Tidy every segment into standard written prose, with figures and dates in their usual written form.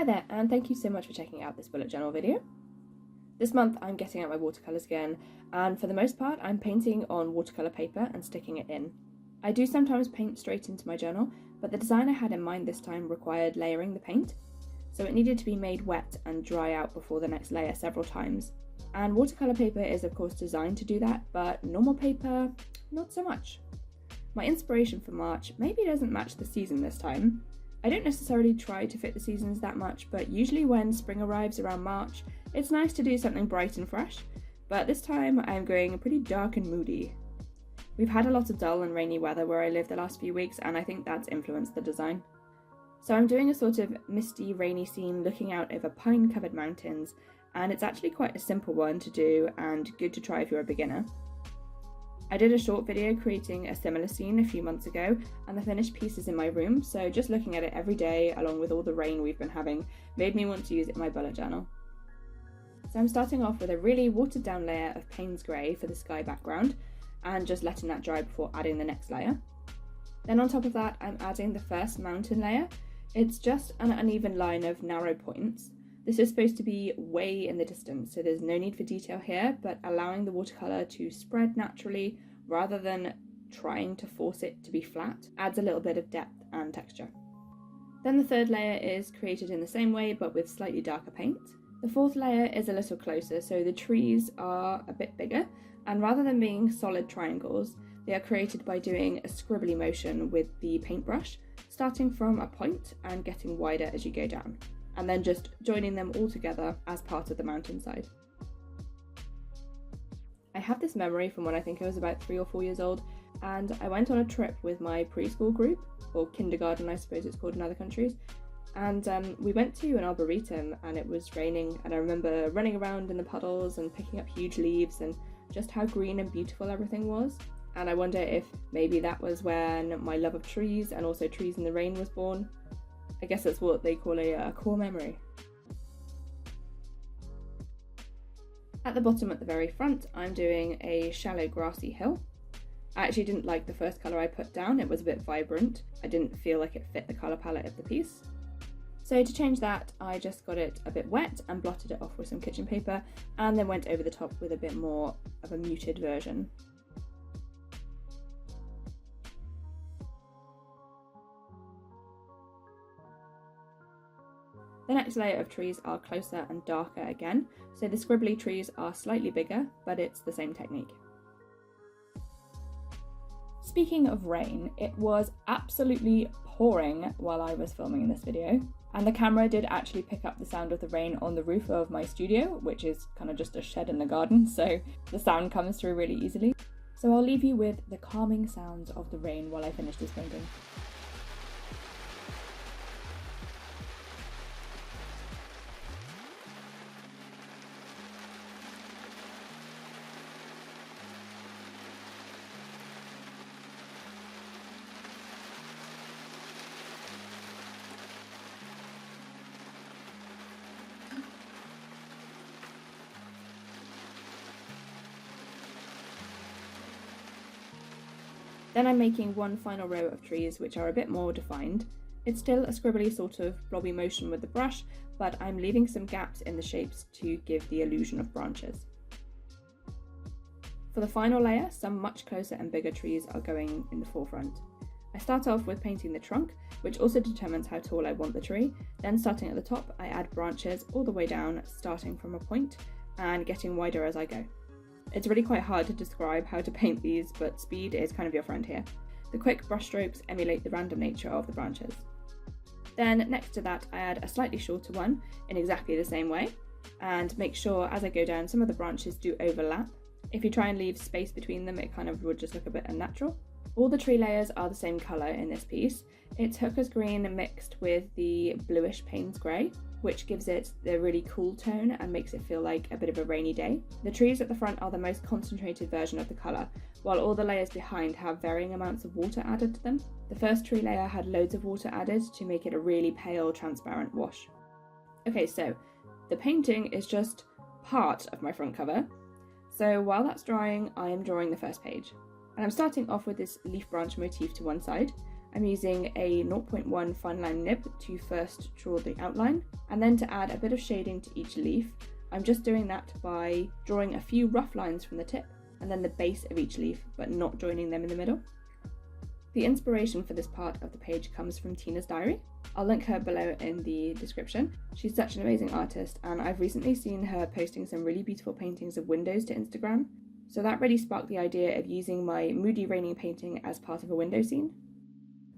Hi there, and thank you so much for checking out this bullet journal video. This month I'm getting out my watercolours again, and for the most part I'm painting on watercolour paper and sticking it in. I do sometimes paint straight into my journal, but the design I had in mind this time required layering the paint, so it needed to be made wet and dry out before the next layer several times. And watercolour paper is of course designed to do that, but normal paper, not so much. My inspiration for March maybe doesn't match the season this time. I don't necessarily try to fit the seasons that much, but usually when spring arrives around March, it's nice to do something bright and fresh, but this time I'm going pretty dark and moody. We've had a lot of dull and rainy weather where I live the last few weeks, and I think that's influenced the design. So I'm doing a sort of misty, rainy scene looking out over pine-covered mountains, and it's actually quite a simple one to do and good to try if you're a beginner. I did a short video creating a similar scene a few months ago, and the finished piece is in my room, so just looking at it every day along with all the rain we've been having made me want to use it in my bullet journal. So I'm starting off with a really watered down layer of Paynes grey for the sky background and just letting that dry before adding the next layer. Then on top of that I'm adding the first mountain layer. It's just an uneven line of narrow points. This is supposed to be way in the distance, so there's no need for detail here, but allowing the watercolour to spread naturally rather than trying to force it to be flat adds a little bit of depth and texture. Then the third layer is created in the same way but with slightly darker paint. The fourth layer is a little closer, so the trees are a bit bigger, and rather than being solid triangles, they are created by doing a scribbly motion with the paintbrush, starting from a point and getting wider as you go down, and then just joining them all together as part of the mountainside. I have this memory from when I think I was about 3 or 4 years old, and I went on a trip with my preschool group, or kindergarten I suppose it's called in other countries, and we went to an arboretum and it was raining, and I remember running around in the puddles and picking up huge leaves and just how green and beautiful everything was. And I wonder if maybe that was when my love of trees and also trees in the rain was born. I guess that's what they call a core memory. At the bottom at the very front, I'm doing a shallow grassy hill. I actually didn't like the first colour I put down, it was a bit vibrant. I didn't feel like it fit the colour palette of the piece. So to change that, I just got it a bit wet and blotted it off with some kitchen paper, and then went over the top with a bit more of a muted version. The next layer of trees are closer and darker again, so the scribbly trees are slightly bigger, but it's the same technique. Speaking of rain, it was absolutely pouring while I was filming this video, and the camera did actually pick up the sound of the rain on the roof of my studio, which is kind of just a shed in the garden, so the sound comes through really easily. So I'll leave you with the calming sounds of the rain while I finish this painting. Then I'm making one final row of trees which are a bit more defined. It's still a scribbly sort of blobby motion with the brush, but I'm leaving some gaps in the shapes to give the illusion of branches. For the final layer, some much closer and bigger trees are going in the forefront. I start off with painting the trunk, which also determines how tall I want the tree. Then starting at the top, I add branches all the way down, starting from a point and getting wider as I go. It's really quite hard to describe how to paint these, but speed is kind of your friend here. The quick brush strokes emulate the random nature of the branches. Then next to that I add a slightly shorter one in exactly the same way, and make sure as I go down some of the branches do overlap. If you try and leave space between them, it kind of would just look a bit unnatural. All the tree layers are the same colour in this piece. It's Hooker's Green mixed with the bluish Paynes grey, which gives it the really cool tone and makes it feel like a bit of a rainy day. The trees at the front are the most concentrated version of the colour, while all the layers behind have varying amounts of water added to them. The first tree layer had loads of water added to make it a really pale, transparent wash. Okay, so the painting is just part of my front cover. So while that's drying, I am drawing the first page. And I'm starting off with this leaf branch motif to one side. I'm using a 0.1 fine line nib to first draw the outline, and then to add a bit of shading to each leaf. I'm just doing that by drawing a few rough lines from the tip and then the base of each leaf, but not joining them in the middle. The inspiration for this part of the page comes from Tina's diary. I'll link her below in the description. She's such an amazing artist, and I've recently seen her posting some really beautiful paintings of windows to Instagram. So that really sparked the idea of using my moody raining painting as part of a window scene.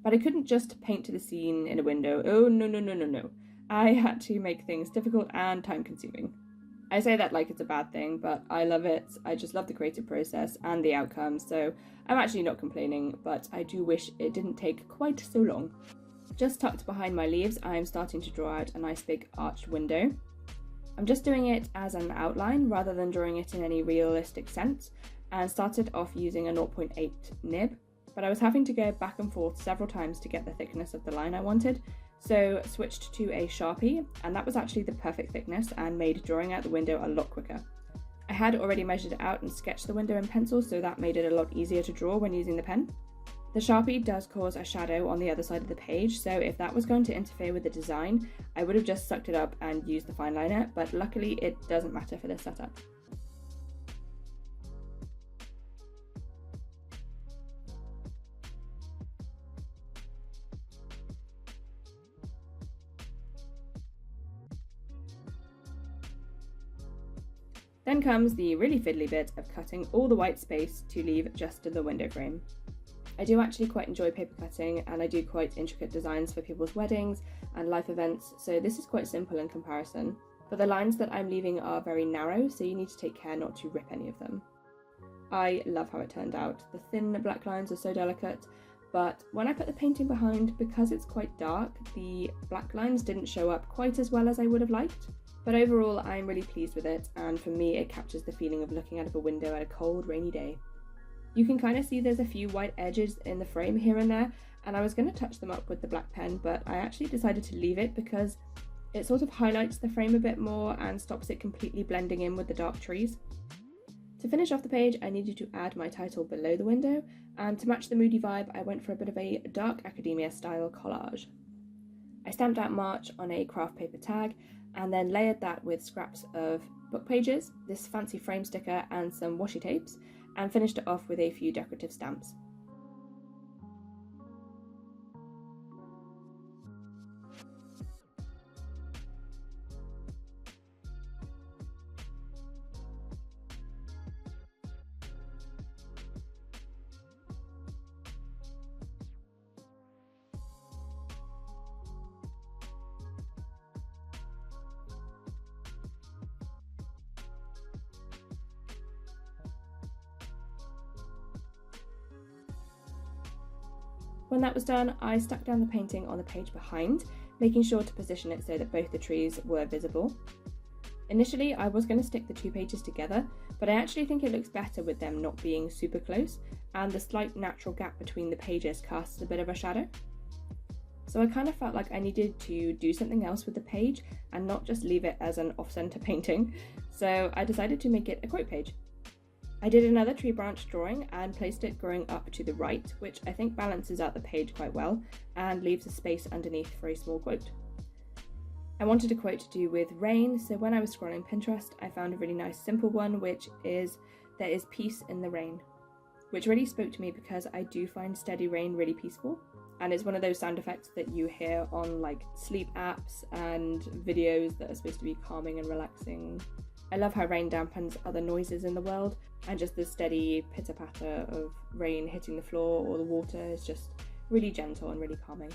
But I couldn't just paint to the scene in a window. Oh no. I had to make things difficult and time consuming. I say that like it's a bad thing, but I love it. I just love the creative process and the outcome, so I'm actually not complaining, but I do wish it didn't take quite so long. Just tucked behind my leaves, I'm starting to draw out a nice big arched window. I'm just doing it as an outline rather than drawing it in any realistic sense, and started off using a 0.8 nib, but I was having to go back and forth several times to get the thickness of the line I wanted, so switched to a Sharpie, and that was actually the perfect thickness and made drawing out the window a lot quicker. I had already measured it out and sketched the window in pencil, so that made it a lot easier to draw when using the pen. The Sharpie does cause a shadow on the other side of the page, so if that was going to interfere with the design, I would have just sucked it up and used the fine liner, but luckily it doesn't matter for this setup. Then comes the really fiddly bit of cutting all the white space to leave just the window frame. I do actually quite enjoy paper cutting, and I do quite intricate designs for people's weddings and life events, so this is quite simple in comparison. But the lines that I'm leaving are very narrow, so you need to take care not to rip any of them. I love how it turned out. The thin black lines are so delicate, but when I put the painting behind, because it's quite dark, the black lines didn't show up quite as well as I would have liked. But overall, I'm really pleased with it, and for me it captures the feeling of looking out of a window at a cold, rainy day. You can kind of see there's a few white edges in the frame here and there, and I was going to touch them up with the black pen, but I actually decided to leave it because it sort of highlights the frame a bit more and stops it completely blending in with the dark trees. To finish off the page, I needed to add my title below the window, and to match the moody vibe, I went for a bit of a dark academia style collage. I stamped out March on a craft paper tag, and then layered that with scraps of book pages, this fancy frame sticker and some washi tapes, and finished it off with a few decorative stamps. When that was done, I stuck down the painting on the page behind, making sure to position it so that both the trees were visible. Initially, I was going to stick the two pages together, but I actually think it looks better with them not being super close, and the slight natural gap between the pages casts a bit of a shadow. So I kind of felt like I needed to do something else with the page and not just leave it as an off-center painting, so I decided to make it a quote page. I did another tree branch drawing and placed it growing up to the right, which I think balances out the page quite well and leaves a space underneath for a small quote. I wanted a quote to do with rain, so when I was scrolling Pinterest, I found a really nice simple one, which is, "There is peace in the rain," which really spoke to me because I do find steady rain really peaceful. And it's one of those sound effects that you hear on like sleep apps and videos that are supposed to be calming and relaxing. I love how rain dampens other noises in the world, and just the steady pitter-patter of rain hitting the floor or the water is just really gentle and really calming.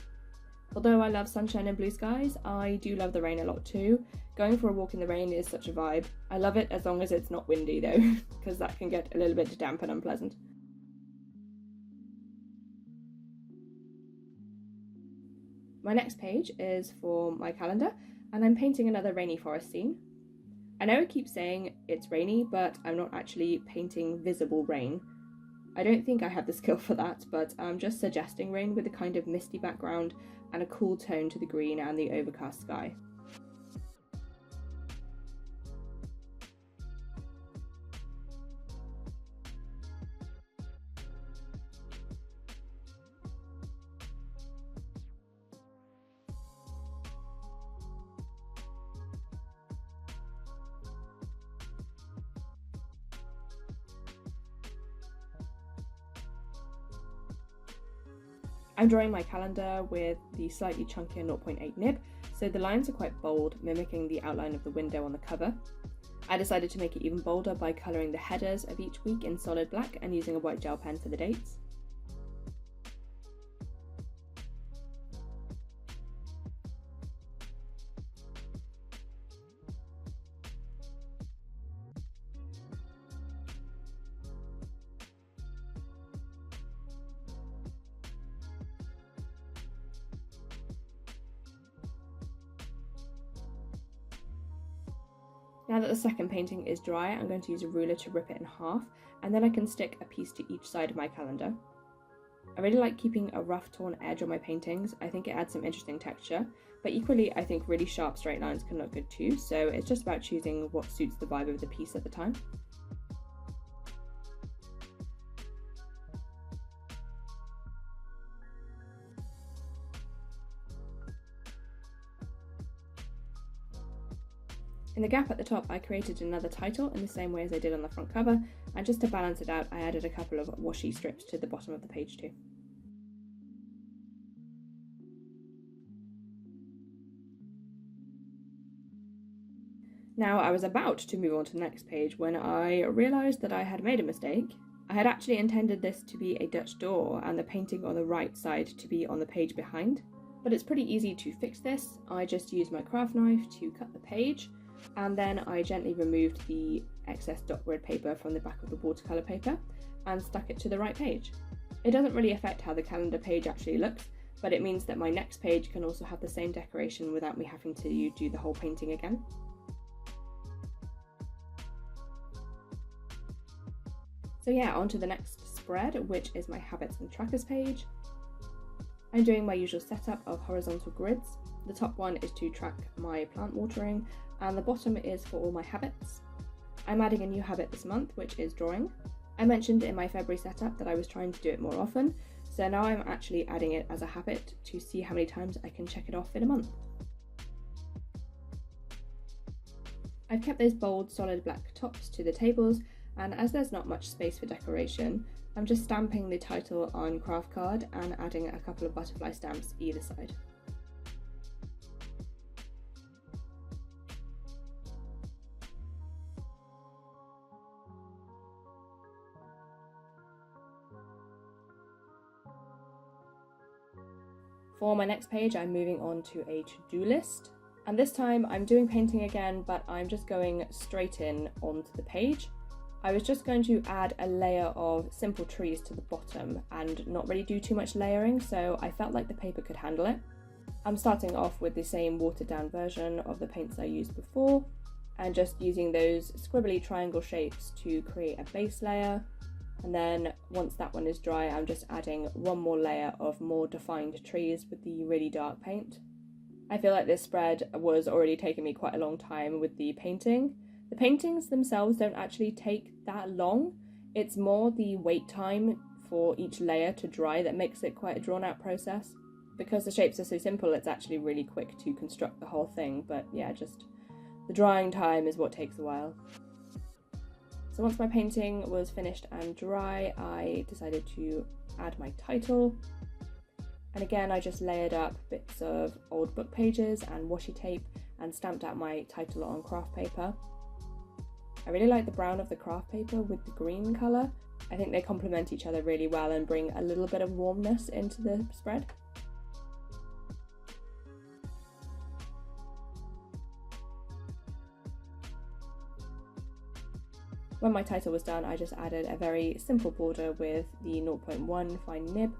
Although I love sunshine and blue skies, I do love the rain a lot too. Going for a walk in the rain is such a vibe. I love it as long as it's not windy though, because that can get a little bit damp and unpleasant. My next page is for my calendar, and I'm painting another rainy forest scene. I know I keep saying it's rainy, but I'm not actually painting visible rain. I don't think I have the skill for that, but I'm just suggesting rain with a kind of misty background and a cool tone to the green and the overcast sky. I'm drawing my calendar with the slightly chunkier 0.8 nib, so the lines are quite bold, mimicking the outline of the window on the cover. I decided to make it even bolder by colouring the headers of each week in solid black and using a white gel pen for the dates. Now that the second painting is dry, I'm going to use a ruler to rip it in half, and then I can stick a piece to each side of my calendar. I really like keeping a rough torn edge on my paintings. I think it adds some interesting texture, but equally I think really sharp straight lines can look good too, so it's just about choosing what suits the vibe of the piece at the time. In the gap at the top, I created another title in the same way as I did on the front cover, and just to balance it out, I added a couple of washi strips to the bottom of the page too. Now I was about to move on to the next page when I realised that I had made a mistake. I had actually intended this to be a Dutch door and the painting on the right side to be on the page behind, but it's pretty easy to fix this. I just used my craft knife to cut the page, and then I gently removed the excess dot grid paper from the back of the watercolour paper and stuck it to the right page. It doesn't really affect how the calendar page actually looks, but it means that my next page can also have the same decoration without me having to do the whole painting again. So yeah, on to the next spread, which is my habits and trackers page. I'm doing my usual setup of horizontal grids. The top one is to track my plant watering, and the bottom is for all my habits. I'm adding a new habit this month, which is drawing. I mentioned in my February setup that I was trying to do it more often, so now I'm actually adding it as a habit to see how many times I can check it off in a month. I've kept those bold solid black tops to the tables, and as there's not much space for decoration, I'm just stamping the title on craft card and adding a couple of butterfly stamps either side. For my next page, I'm moving on to a to-do list, and this time I'm doing painting again, but I'm just going straight in onto the page. I was just going to add a layer of simple trees to the bottom and not really do too much layering, so I felt like the paper could handle it. I'm starting off with the same watered down version of the paints I used before, and just using those scribbly triangle shapes to create a base layer. And then once that one is dry, I'm just adding one more layer of more defined trees with the really dark paint. I feel like this spread was already taking me quite a long time with the painting. The paintings themselves don't actually take that long. It's more the wait time for each layer to dry that makes it quite a drawn out process. Because the shapes are so simple, it's actually really quick to construct the whole thing, but yeah, just the drying time is what takes a while. So once my painting was finished and dry, I decided to add my title. And again, I just layered up bits of old book pages and washi tape and stamped out my title on craft paper. I really like the brown of the craft paper with the green colour. I think they complement each other really well and bring a little bit of warmness into the spread. When my title was done, I just added a very simple border with the 0.1 fine nib.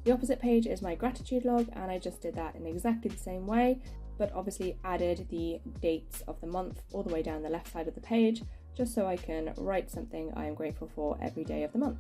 The opposite page is my gratitude log, and I just did that in exactly the same way, but obviously added the dates of the month all the way down the left side of the page, just so I can write something I am grateful for every day of the month.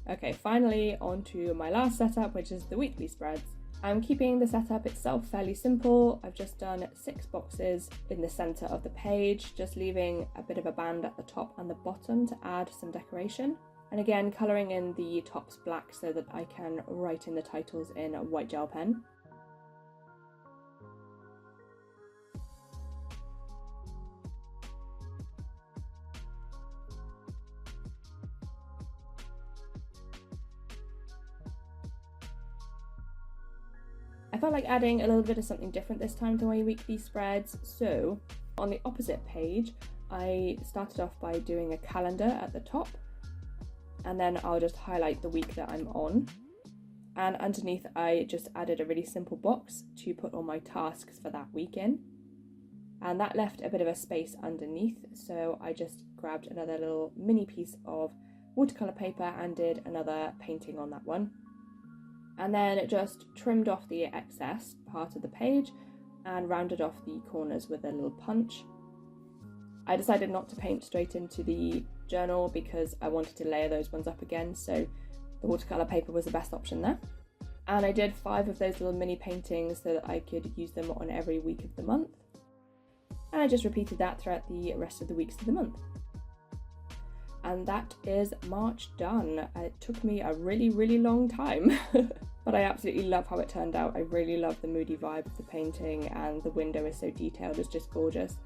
Okay, finally on to my last setup, which is the weekly spreads. I'm keeping the setup itself fairly simple. I've just done 6 boxes in the centre of the page, just leaving a bit of a band at the top and the bottom to add some decoration. And again, colouring in the tops black so that I can write in the titles in a white gel pen. felt like adding a little bit of something different this time to my weekly spreads, so on the opposite page I started off by doing a calendar at the top, and then I'll just highlight the week that I'm on, and underneath I just added a really simple box to put all my tasks for that week in, and that left a bit of a space underneath, so I just grabbed another little mini piece of watercolour paper and did another painting on that one, and then just trimmed off the excess part of the page and rounded off the corners with a little punch. I decided not to paint straight into the journal because I wanted to layer those ones up again, so the watercolour paper was the best option there. And I did 5 of those little mini paintings so that I could use them on every week of the month. And I just repeated that throughout the rest of the weeks of the month. And that is March done. It took me a really long time, but I absolutely love how it turned out. I really love the moody vibe of the painting, and the window is so detailed, it's just gorgeous.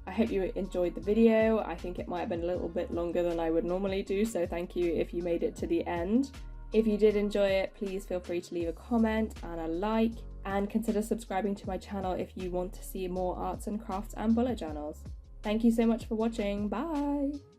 I hope you enjoyed the video. I think it might have been a little bit longer than I would normally do, so thank you if you made it to the end. If you did enjoy it, please feel free to leave a comment and a like, and consider subscribing to my channel if you want to see more arts and crafts and bullet journals. Thank you so much for watching. Bye!